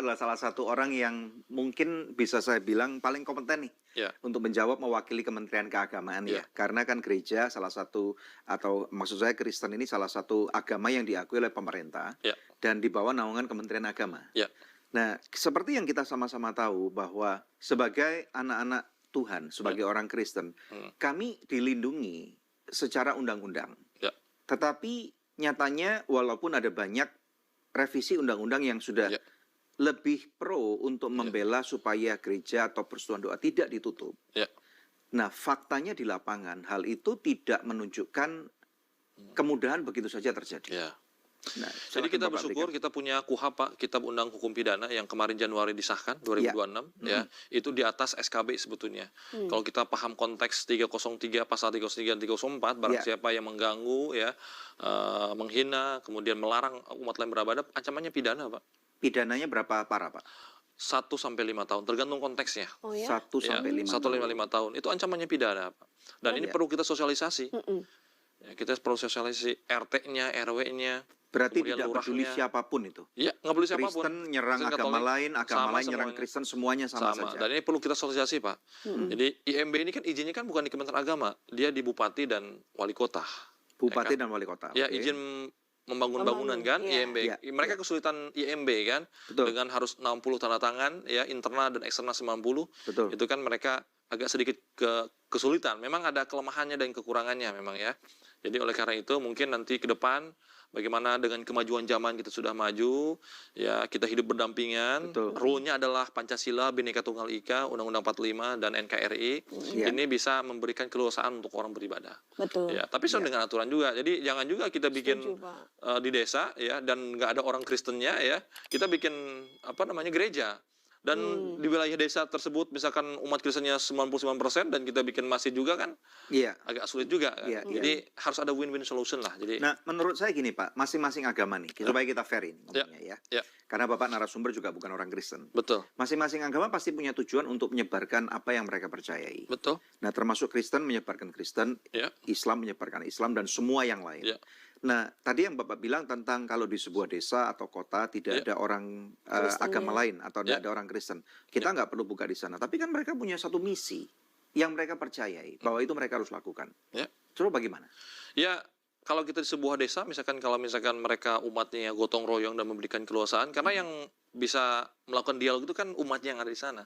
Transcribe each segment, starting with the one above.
adalah salah satu orang yang mungkin bisa saya bilang paling kompeten nih untuk menjawab mewakili Kementerian Keagamaan ya. Karena kan gereja salah satu, atau maksud saya Kristen ini salah satu agama yang diakui oleh pemerintah dan di bawah naungan Kementerian Agama. Nah, seperti yang kita sama-sama tahu bahwa sebagai anak-anak Tuhan, sebagai orang Kristen, kami dilindungi secara undang-undang. Tetapi nyatanya walaupun ada banyak revisi undang-undang yang sudah lebih pro untuk membela supaya gereja atau persekutuan doa tidak ditutup. Nah, faktanya di lapangan hal itu tidak menunjukkan kemudahan begitu saja terjadi. Nah, jadi kita bersyukur kita punya KUHP, Pak, Kitab Undang Hukum Pidana yang kemarin Januari disahkan 2026 itu di atas SKB sebetulnya. Kalau kita paham konteks 303 pasal 303 dan 304 barang siapa yang mengganggu menghina kemudian melarang umat lain beribadah, ancamannya pidana, Pak. Pidananya berapa parah, Pak? 1 sampai 5 tahun tergantung konteksnya. 1 sampai 5 tahun. Itu ancamannya pidana, Pak. Dan ini perlu kita sosialisasi. Kita perlu sosialisasi RT-nya, RW-nya. Berarti tidak peduli siapapun itu. Iya, nggak peduli siapapun. Kristen nyerang agama lain nyerang Kristen, semuanya sama saja. Dan ini perlu kita sosialisasi, Pak. Jadi IMB ini kan izinnya kan bukan di Kementerian Agama, dia di Bupati dan Wali Kota. Bupati dan Wali Kota. Ya, izin membangun bangunan kan, IMB. Mereka kesulitan IMB kan, dengan harus 60 tanda tangan, ya internal dan eksternal 90. Itu kan mereka agak sedikit kesulitan. Memang ada kelemahannya dan kekurangannya memang ya. Jadi oleh karena itu mungkin nanti ke depan bagaimana dengan kemajuan zaman kita sudah maju, ya kita hidup berdampingan. Rule-nya adalah Pancasila, Bhinneka Tunggal Ika, Undang-Undang 45 dan NKRI. Ini bisa memberikan keleluasaan untuk orang beribadah. Ya, tapi sesuai dengan aturan juga. Jadi jangan juga kita bikin di desa ya dan nggak ada orang Kristennya ya, kita bikin gereja. Dan di wilayah desa tersebut misalkan umat Kristennya 99% dan kita bikin masjid juga kan agak sulit juga kan? Jadi harus ada win-win solution lah. Jadi nah, menurut saya gini Pak, masing-masing agama nih supaya kita fair ini ngomongnya karena Bapak narasumber juga bukan orang Kristen. Masing-masing agama pasti punya tujuan untuk menyebarkan apa yang mereka percayai. Nah, termasuk Kristen menyebarkan Kristen, Islam menyebarkan Islam dan semua yang lain. Nah, tadi yang Bapak bilang tentang kalau di sebuah desa atau kota tidak ada orang agama lain atau tidak ada orang Kristen, kita nggak perlu buka di sana. Tapi kan mereka punya satu misi yang mereka percayai bahwa itu mereka harus lakukan. Coba bagaimana? Ya, kalau kita di sebuah desa, kalau misalkan mereka umatnya gotong royong dan memberikan keleluasaan, karena yang bisa melakukan dialog itu kan umatnya yang ada di sana.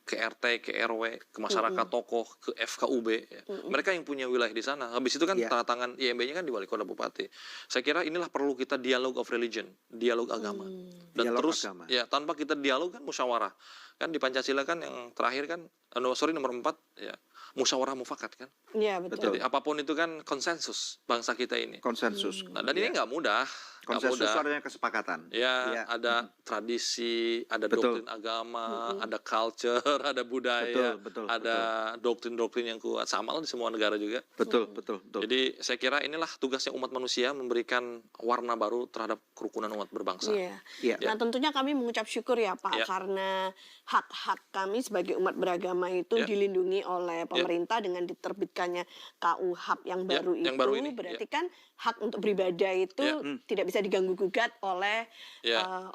Ke RT, ke RW, ke masyarakat tokoh, ke FKUB. Mereka yang punya wilayah di sana. Habis itu kan tanda tangan IMB-nya kan di Wali Kota Bupati. Saya kira inilah perlu kita dialog of religion, dialog agama. Dan dialog terus agama. Ya tanpa kita dialog kan musyawarah. Kan di Pancasila kan yang terakhir kan nomor 4 ya musyawarah mufakat kan. Iya betul. Jadi apapun itu kan konsensus bangsa kita ini. Konsensus. Nah, dan ini nggak mudah. Konsensus artinya kesepakatan. Ya, ada tradisi, ada doktrin agama, ada culture, ada budaya, ada doktrin-doktrin yang kuat. Sama lah di semua negara juga. Betul. Jadi saya kira inilah tugasnya umat manusia memberikan warna baru terhadap kerukunan umat berbangsa. Nah, tentunya kami mengucap syukur ya Pak, karena hak-hak kami sebagai umat beragama itu dilindungi oleh pemerintah dengan diterbitkannya KUHP yang baru itu. Yang baru ini, berarti kan hak untuk beribadah itu tidak bisa diganggu gugat oleh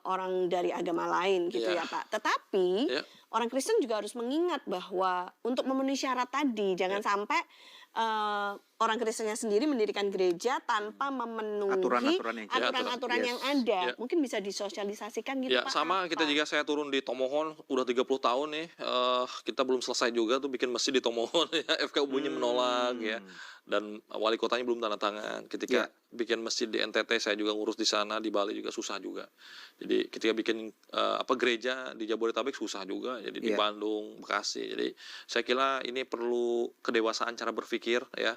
orang dari agama lain gitu ya Pak. Tetapi orang Kristen juga harus mengingat bahwa untuk memenuhi syarat tadi jangan sampai orang Kristennya sendiri mendirikan gereja tanpa memenuhi aturan-aturan yang ada. Mungkin bisa disosialisasikan gitu Pak. Sama kita juga saya turun di Tomohon udah 30 tahun nih. Kita belum selesai juga tuh bikin masjid di Tomohon ya. FKUB-nya menolak ya. Dan wali kotanya belum tanda tangan. Ketika bikin masjid di NTT saya juga ngurus di sana, di Bali juga susah juga. Jadi ketika bikin gereja di Jabodetabek susah juga. Jadi di Bandung, Bekasi. Jadi saya kira ini perlu kedewasaan cara berpikir ya.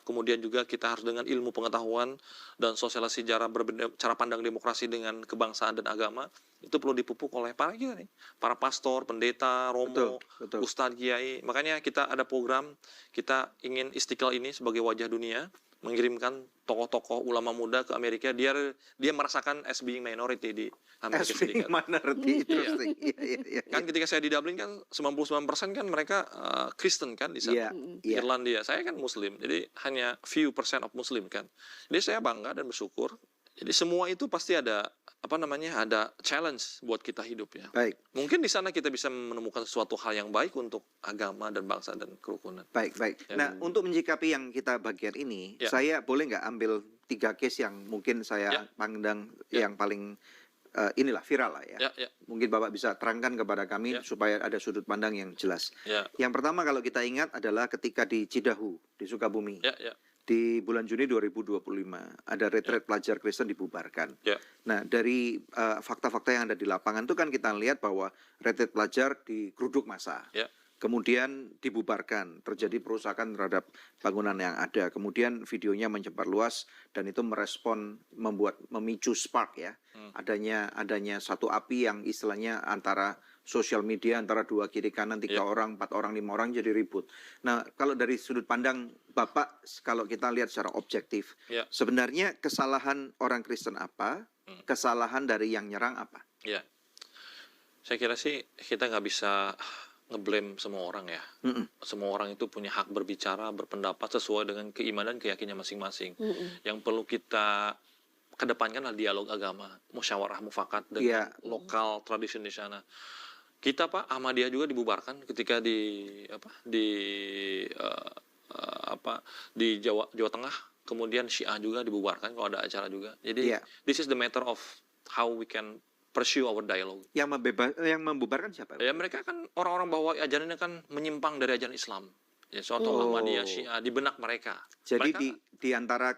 Kemudian juga kita harus dengan ilmu pengetahuan dan sosialisasi cara pandang demokrasi dengan kebangsaan dan agama itu perlu dipupuk oleh para pastor, pendeta, romo, ustadz, kiai. Makanya kita ada program, kita ingin Istiqlal ini sebagai wajah dunia mengirimkan tokoh-tokoh ulama muda ke Amerika, dia merasakan as being minority di Amerika Serikat. Kan ketika saya di Dublin kan 99% kan mereka Kristen kan di sana. Irlandia, saya kan Muslim, jadi hanya few percent of Muslim kan. Jadi saya bangga dan bersyukur. Jadi semua itu pasti ada apa namanya, ada challenge buat kita hidup ya. Baik. Mungkin di sana kita bisa menemukan sesuatu hal yang baik untuk agama dan bangsa dan kerukunan. Baik, baik. Ya. Nah, untuk menyikapi yang kita bagian ini, Ya. saya boleh nggak ambil 3 case yang mungkin saya Ya. pandang Ya. yang paling inilah viral lah ya. Ya, ya, Mungkin Bapak bisa terangkan kepada kami Ya. supaya ada sudut pandang yang jelas. ya, Yang pertama kalau kita ingat adalah ketika di Cidahu, di Sukabumi. ya, ya, Di bulan Juni 2025 ada retret pelajar Kristen dibubarkan. ya, Nah, dari fakta-fakta yang ada di lapangan itu kan kita lihat bahwa retret pelajar digeruduk massa. ya, Kemudian dibubarkan, terjadi perusakan terhadap bangunan yang ada. Kemudian videonya menyebar luas dan itu memicu spark ya. Adanya satu api yang istilahnya antara sosial media, antara 2 kiri kanan, 3 orang, 4 orang, 5 orang jadi ribut. Nah, kalau dari sudut pandang Bapak, kalau kita lihat secara objektif, ya, sebenarnya kesalahan orang Kristen apa? Kesalahan dari yang nyerang apa? ya. Saya kira sih kita nggak bisa ngeblame semua orang ya. Semua orang itu punya hak berbicara, berpendapat sesuai dengan keimanan dan keyakinan masing-masing. Yang perlu kita kedepankan adalah dialog agama, musyawarah mufakat dengan lokal tradisi di sana. Kita Pak Ahmadiyah juga dibubarkan ketika di Jawa Tengah, kemudian Syiah juga dibubarkan kalau ada acara juga. Jadi this is the matter of how we can pursue our dialogue. Yang membubarkan siapa? Ya mereka kan orang-orang bahwa ajarannya kan menyimpang dari ajaran Islam. Ya contoh Ahmadiyah, Syiah di benak mereka. Jadi mereka, di antara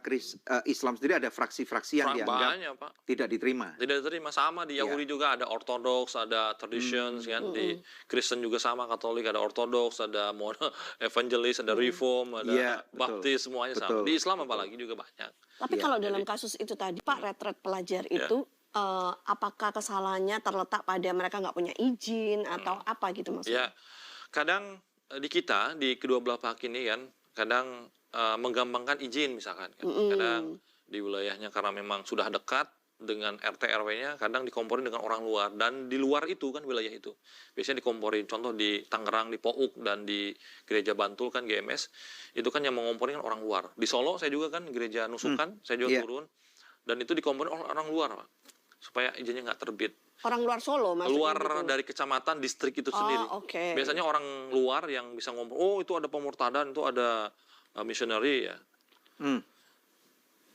Islam sendiri ada fraksi-fraksi yang dianggap banyak, Pak. tidak diterima. Tidak diterima, sama di Yahudi juga ada Orthodox, ada traditions kan, di Kristen juga sama, Katolik ada Orthodox, ada Evangelis, ada Reform, ada Baptis, semuanya sama. Di Islam apalagi juga banyak. Tapi kalau dalam kasus itu tadi Pak, retret pelajar itu apakah kesalahannya terletak pada mereka nggak punya izin atau apa gitu maksudnya? Ya, kadang di kita, di kedua belah pihak ini kan, kadang menggampangkan izin misalkan. Kan. Kadang di wilayahnya karena memang sudah dekat dengan RT RW-nya, kadang dikomporin dengan orang luar. Dan di luar itu kan wilayah itu. Biasanya dikomporin, contoh di Tangerang, di Pouk, dan di Gereja Bantul kan GMS, itu kan yang mengomporin orang luar. Di Solo saya juga kan, Gereja Nusukan, saya juga turun. Dan itu dikomporin oleh orang luar, Pak. Supaya izinnya nggak terbit. Orang luar Solo maksudnya? Luar gitu. dari kecamatan, distrik itu sendiri. Okay. Biasanya orang luar yang bisa ngomong, oh itu ada pemurtadan, itu ada missionary ya.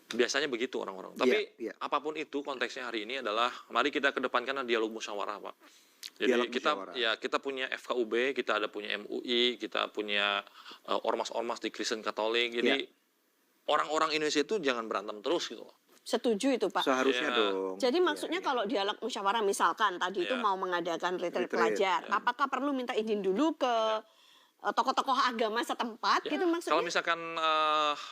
Biasanya begitu orang-orang. Tapi apapun itu konteksnya hari ini adalah, mari kita kedepankan dialog musyawarah, Pak. Jadi kita punya FKUB, kita ada punya MUI, kita punya ormas-ormas di Kristen Katolik. Jadi orang-orang Indonesia itu jangan berantem terus gitu loh. Setuju itu Pak. Seharusnya dong. Jadi maksudnya kalau dialog musyawarah misalkan tadi itu mau mengadakan retret pelajar, apakah perlu minta izin dulu ke tokoh-tokoh agama setempat gitu maksudnya? Kalau misalkan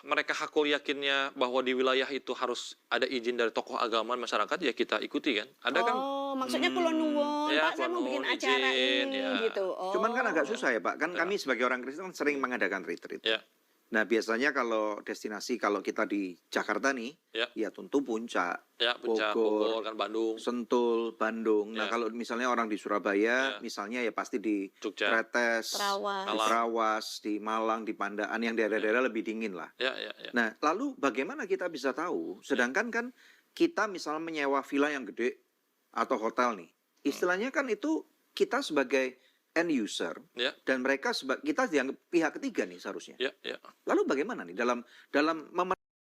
mereka hakul yakinnya bahwa di wilayah itu harus ada izin dari tokoh agama masyarakat, ya kita ikuti kan. Ada kan? Maksudnya kulon nuwun, Pak saya mau bikin acara ini gitu. Cuman kan agak susah ya Pak, kan kami sebagai orang Kristen sering mengadakan retreat. Nah biasanya kalau destinasi, kalau kita di Jakarta nih, ya tentu Puncak, Bogor, kan Bandung, Sentul, Bandung. Nah kalau misalnya orang di Surabaya, misalnya ya pasti di Tretes, Trawas, di Malang, di Pandaan, yang daerah-daerah lebih dingin lah. Nah lalu bagaimana kita bisa tahu, sedangkan kan kita misalnya menyewa villa yang gede atau hotel nih, istilahnya kan itu kita sebagai end user dan mereka kita dianggap pihak ketiga nih seharusnya. Lalu bagaimana nih dalam